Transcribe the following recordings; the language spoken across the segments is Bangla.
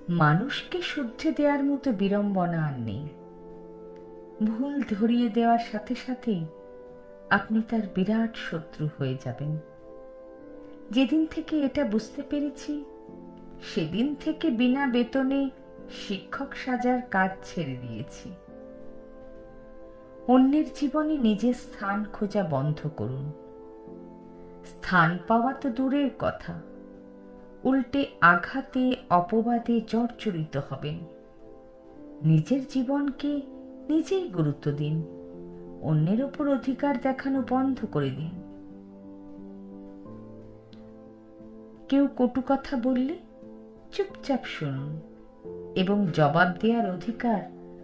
মানুষকে শুদ্ধে দেওয়ার মতো বিড়ম্বনা আর নেই। ভুল ধরিয়ে দেওয়ার সাথে সাথেই আপনি তার বিরাট শত্রু হয়ে যাবেন। যেদিন থেকে এটা বুঝতে পেরেছি, সেদিন থেকে বিনা বেতনে শিক্ষক সাজার কাজ ছেড়ে দিয়েছি। অন্যের জীবনে নিজের স্থান খোঁজা বন্ধ করুন। স্থান পাওয়া তো দূরের কথা, উল্টে আঘাতে অপবাদে জর্জরিত হবেন। নিজের জীবনকে নিজেই গুরুত্ব দিন, অন্যের উপর অধিকার দেখানো বন্ধ করে দিন। কেউ কটু কথা বললে চুপচাপ শুনুন এবং জবাব দেওয়ার অধিকার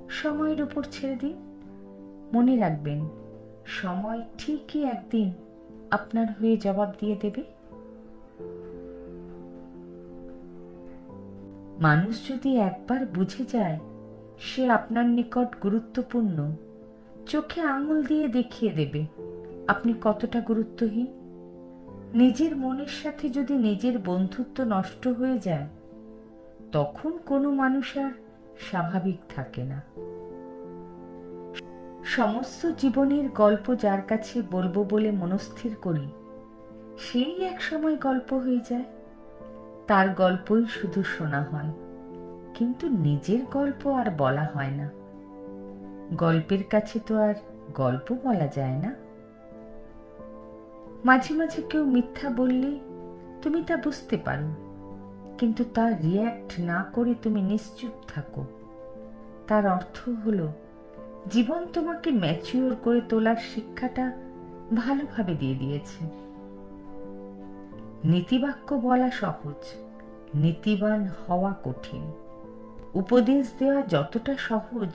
সময়ের উপর ছেড়ে দিন। মনে রাখবেন, সময় ঠিকই একদিন আপনার হয়ে জবাব দিয়ে দেবে। মানুষ যদি একবার বুঝে যায় সে আপনার নিকট গুরুত্বপূর্ণ, চোখে আঙুল দিয়ে দেখিয়ে দেবে আপনি কতটা গুরুত্বহীন। নিজের মনের সাথে যদি নিজের বন্ধুত্ব নষ্ট হয়ে যায়, তখন কোনো মানুষ আর স্বাভাবিক থাকে না। সমস্ত জীবনের গল্প যার কাছে বলবো বলে মনস্থির করি, সেই এক সময় গল্প হয়ে যায়। তার গল্পই শুধু শোনা হয়, কিন্তু নিজের গল্প আর বলা হয় না। গল্পের কাছে তো আর গল্প বলা যায় না। মাঝে মাঝে কেউ মিথ্যা বললে তুমি তা বুঝতে পারো, কিন্তু তার রিয়্যাক্ট না করে তুমি নিশ্চুপ থাকো। তার অর্থ হলো জীবন তোমাকে ম্যাচিওর করে তোলার শিক্ষাটা ভালোভাবে দিয়ে দিয়েছে। নীতিবাক্য বলা সহজ, নীতিবান হওয়া কঠিন। উপদেশ দেওয়া যতটা সহজ,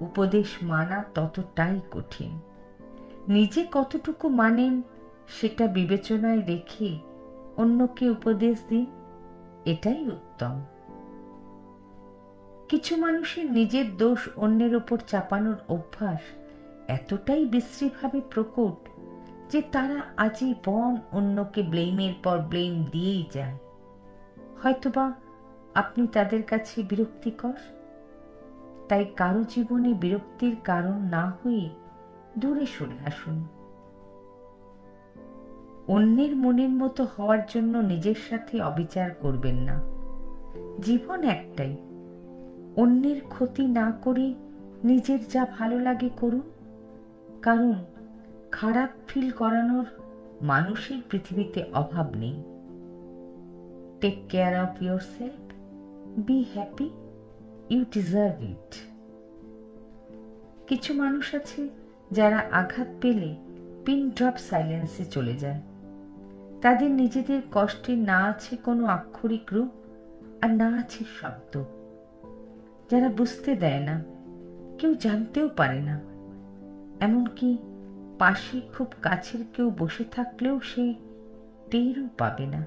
উপদেশ মানা ততটাই কঠিন। নিজে কতটুকু মানেন সেটা বিবেচনায় রেখে অন্যকে উপদেশ দিন, এটাই উত্তম। কিছু মানুষের নিজের দোষ অন্যের ওপর চাপানোর অভ্যাস এতটাই বিশ্রীভাবে প্রকট যে তারা আজীবন অন্যকে ব্লেমের পর ব্লেম দিয়েই যায়। হয়তোবা আপনি তাদের কাছে বিরক্তিকর, তাই কারো জীবনে বিরক্তির কারণ না হয়ে দূরে সরে আসুন। অন্যের মনের মতো হওয়ার জন্য নিজের সাথে অবিচার করবেন না। জীবন একটাই, অন্যের ক্ষতি না করে নিজের যা ভালো লাগে করুন, কারণ খারাপ ফিল করানোর মানুষের পৃথিবীতে অভাব নেই। Take care of yourself, be happy, you deserve it. কিছু মানুষ আছে যারা আঘাত পেলে পিন ড্রপ সাইলেন্সে চলে যায়। তাদের নিজেদের কষ্টে না আছে কোনো আক্ষরিক রূপ আর না আছে শব্দ। যারা বুঝতে দেয় না, কেউ জানতেও পারে না, এমনকি পাশে খুব কাছের কেউ বসে থাকলেও সে টেরও পাবে না।